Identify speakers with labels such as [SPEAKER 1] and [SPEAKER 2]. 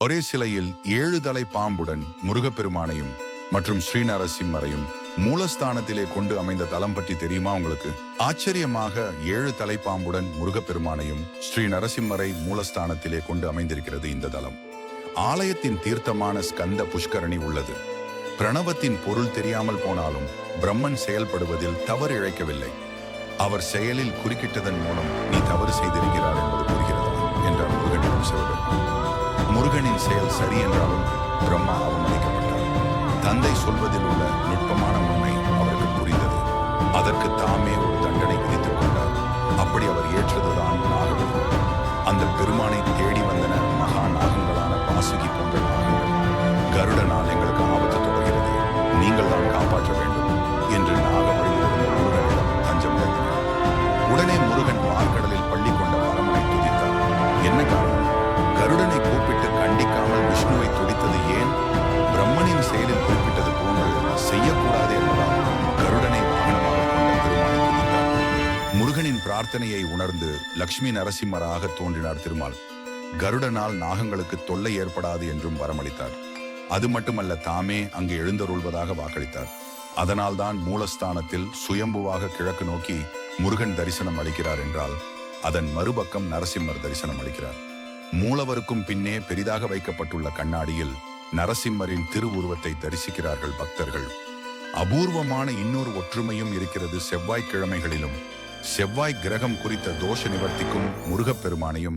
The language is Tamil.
[SPEAKER 1] ஒரே சிலையில் 7 தலை பாம்புடன் முருகப்பெருமானையும் மற்றும் ஸ்ரீநரசிம்மரையும் மூலஸ்தானத்திலே கொண்டு அமைந்த தலம் பற்றி தெரியுமா உங்களுக்கு? ஆச்சரியமாக 7 தலை பாம்புடன் முருகப்பெருமானையும் ஸ்ரீ நரசிம்மரை மூலஸ்தானத்திலே கொண்டு அமைந்திருக்கிறது இந்த தலம். ஆலயத்தின் தீர்த்தமான ஸ்கந்த புஷ்கரணி உள்ளது. பிரணவத்தின் பொருள் தெரியாமல் போனாலும் பிரம்மன் செயல்படுவதில் தவறு இழைக்கவில்லை. அவர் செயலில் குறுக்கிட்டதன் மூலம் நீ தவறு செய்திருக்கிறார் என்பது புரிகிறதா என்றார் முருகனிடம் சிவபெருமான். முருகனின் செயல் சரி என்றாலும் பிரம்மா அவமதிக்கப்பட்டார். தந்தை சொல்வதில் உள்ள நுட்பமான உண்மை அவருக்கு புரிந்தது. அதற்கு தாமே ஒரு தண்டனை விதித்துக் கொண்டார். அப்படி அவர் ஏற்றதுதான் நாகபலி. அந்த பெருமானை தேடி வந்தன மகா நாகங்களான வாசுகி போன்ற நாகங்கள். கருடனால் எங்களுக்கு ஆபத்து தொடர்கிறது, நீங்கள் தான் காப்பாற்ற வேண்டும் என்று நாகவழியிலிருந்து முருகனிடம் தஞ்சம் தந்தனர். உடனே முருகன் பார்க்கடலில் பள்ளி கொண்ட பரமனை துதித்தார். என்ன காரணம்? கருடனை கூப்பிட்டு கண்டிக்காமல் விஷ்ணுவை துதித்தது ஏன்? பிரம்மனின் செயலில் குறிப்பிட்டது போன்று செய்யக்கூடாது என்பதால் கருடனை வாகனமாக கொண்ட பெருமானை துதித்தார். முருகனின் பிரார்த்தனையை உணர்ந்து லக்ஷ்மி நரசிம்மராக தோன்றினார் திருமால். கருடனால் நாகங்களுக்கு தொல்லை ஏற்படாது என்றும் வரமளித்தார். அது மட்டுமல்ல, தாமே அங்கு எழுந்தருள்வதாக வாக்களித்தார். அதனால்தான் மூலஸ்தானத்தில் சுயம்புவாக கிழக்கு நோக்கி முருகன் தரிசனம் அளிக்கிறார் என்றால் அதன் மறுபக்கம் நரசிம்மர் தரிசனம் அளிக்கிறார். மூலவருக்கும் பின்னே பெரிதாக வைக்கப்பட்டுள்ள கண்ணாடியில் நரசிம்மரின் திருவுருவத்தை தரிசிக்கிறார்கள் பக்தர்கள். அபூர்வமான இன்னொரு ஒற்றுமையும் இருக்கிறது. செவ்வாய்க்கிழமைகளிலும் செவ்வாய் கிரகம் குறித்த தோஷ நிவர்த்திக்கும் முருகப்பெருமானையும்